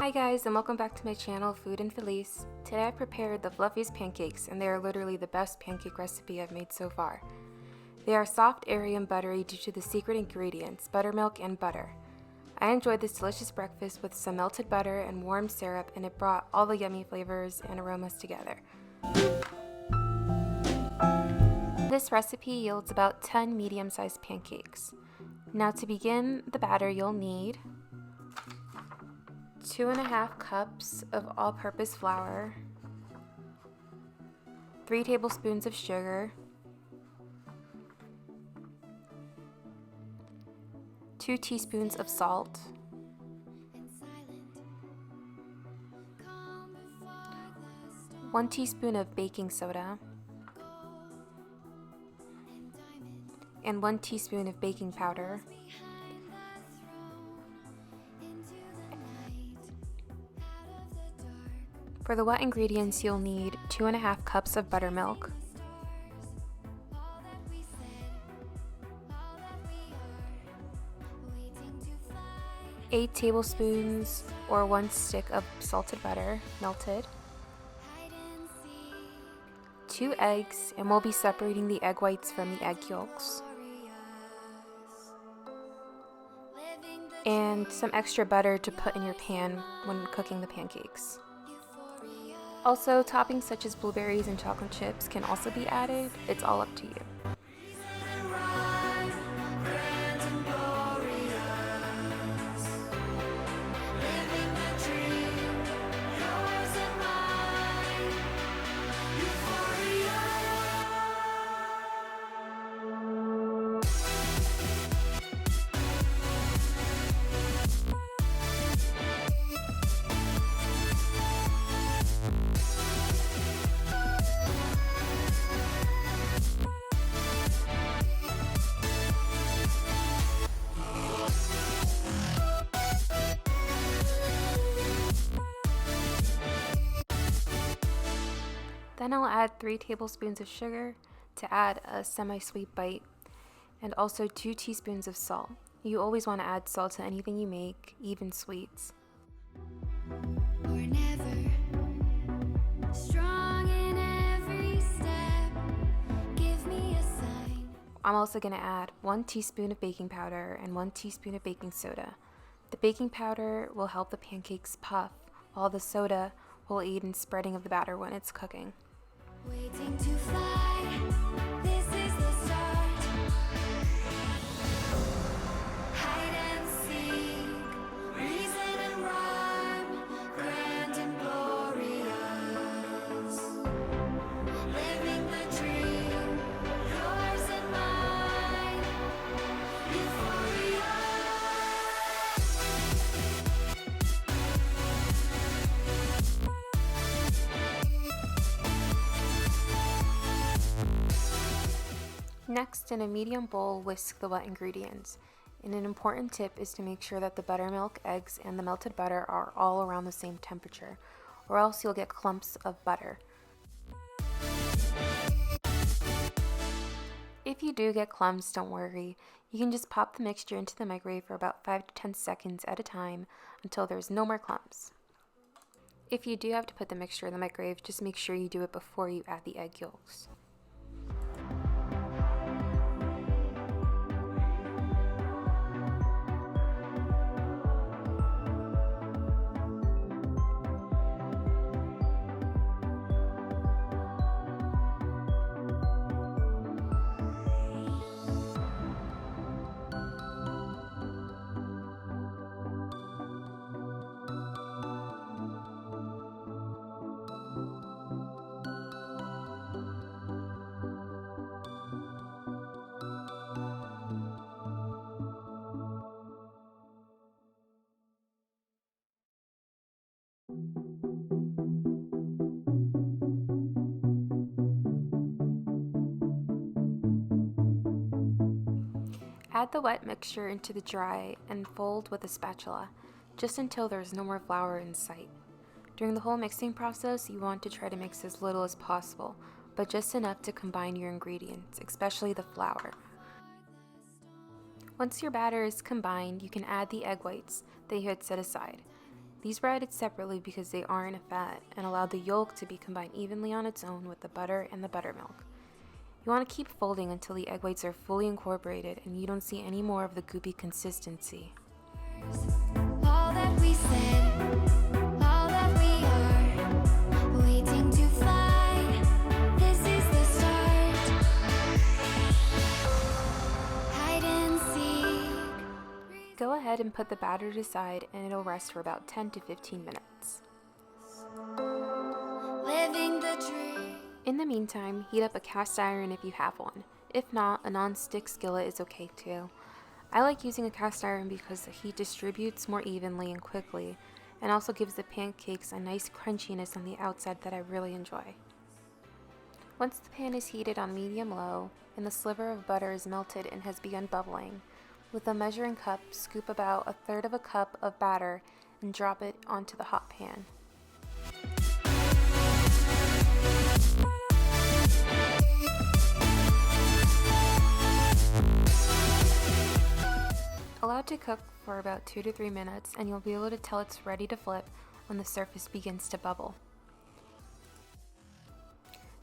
Hi guys, and welcome back to my channel, Food and Felice. Today I prepared the Fluffiest pancakes, and they are literally the best pancake recipe I've made so far. They are soft, airy, and buttery due to the secret ingredients, buttermilk and butter. I enjoyed this delicious breakfast with some melted butter and warm syrup, and it brought all the yummy flavors and aromas together. This recipe yields about 10 medium-sized pancakes. Now to begin the batter, you'll need 2.5 cups of all-purpose flour, 3 tablespoons of sugar, 2 teaspoons of salt, 1 teaspoon of baking soda, and 1 teaspoon of baking powder, For the wet ingredients, you'll need 2.5 cups of buttermilk, 8 tablespoons or 1 stick of salted butter, melted, 2 eggs, and we'll be separating the egg whites from the egg yolks, and some extra butter to put in your pan when cooking the pancakes. Also, toppings such as blueberries and chocolate chips can also be added. It's all up to you. Then I'll add 3 tablespoons of sugar to add a semi-sweet bite, and also 2 teaspoons of salt. You always want to add salt to anything you make, even sweets. I'm also going to add 1 teaspoon of baking powder and 1 teaspoon of baking soda. The baking powder will help the pancakes puff, while the soda will aid in spreading of the batter when it's cooking. Waiting to fly, this is the start. Hide and seek, reason and rhyme, grand and glorious. Living the dream, yours and mine, euphoria. Next, in a medium bowl, whisk the wet ingredients. And an important tip is to make sure that the buttermilk, eggs, and the melted butter are all around the same temperature, or else you'll get clumps of butter. If you do get clumps, don't worry. You can just pop the mixture into the microwave for about 5 to 10 seconds at a time until there's no more clumps. If you do have to put the mixture in the microwave, just make sure you do it before you add the egg yolks. Add the wet mixture into the dry and fold with a spatula, just until there's no more flour in sight. During the whole mixing process, you want to try to mix as little as possible, but just enough to combine your ingredients, especially the flour. Once your batter is combined, you can add the egg whites that you had set aside. These were added separately because they aren't a fat and allowed the yolk to be combined evenly on its own with the butter and the buttermilk. You want to keep folding until the egg whites are fully incorporated and you don't see any more of the goopy consistency. All that we said, all that we are, waiting to fly. This is the start. Hide and seek. Go ahead and put the batter aside and it'll rest for about 10 to 15 minutes. Living the dream. In the meantime, heat up a cast iron if you have one. If not, a non-stick skillet is okay too. I like using a cast iron because the heat distributes more evenly and quickly, and also gives the pancakes a nice crunchiness on the outside that I really enjoy. Once the pan is heated on medium-low, and the sliver of butter is melted and has begun bubbling, with a measuring cup, scoop about 1/3 cup of batter and drop it onto the hot pan. Allow it to cook for about 2 to 3 minutes and you'll be able to tell it's ready to flip when the surface begins to bubble.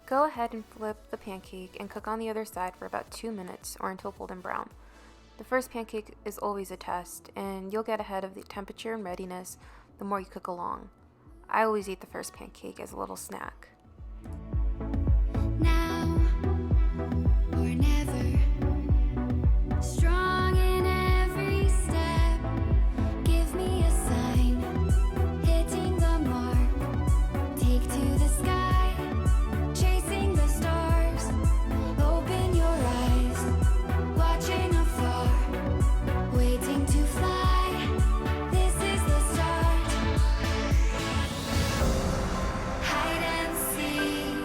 Go ahead and flip the pancake and cook on the other side for about 2 minutes or until golden brown. The first pancake is always a test and you'll get ahead of the temperature and readiness the more you cook along. I always eat the first pancake as a little snack. Now or never. Strong in every step. Give me a sign. Hitting the mark. Take to the sky. Chasing the stars. Open your eyes. Watching afar. Waiting to fly. This is the start. Hide and seek.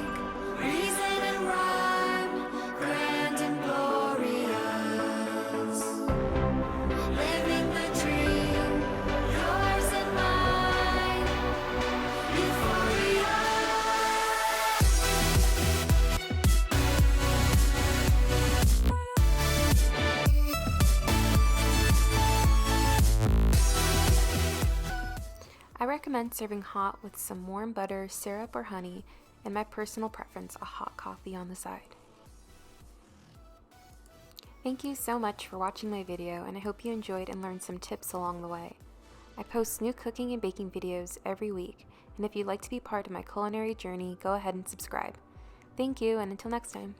Reason and rhyme. Grand and glorious. Living the dream. Yours and mine. Euphoria. I recommend serving hot with some warm butter, syrup, or honey, and my personal preference, a hot coffee on the side. Thank you so much for watching my video, and I hope you enjoyed and learned some tips along the way. I post new cooking and baking videos every week, and if you'd like to be part of my culinary journey, go ahead and subscribe. Thank you, and until next time.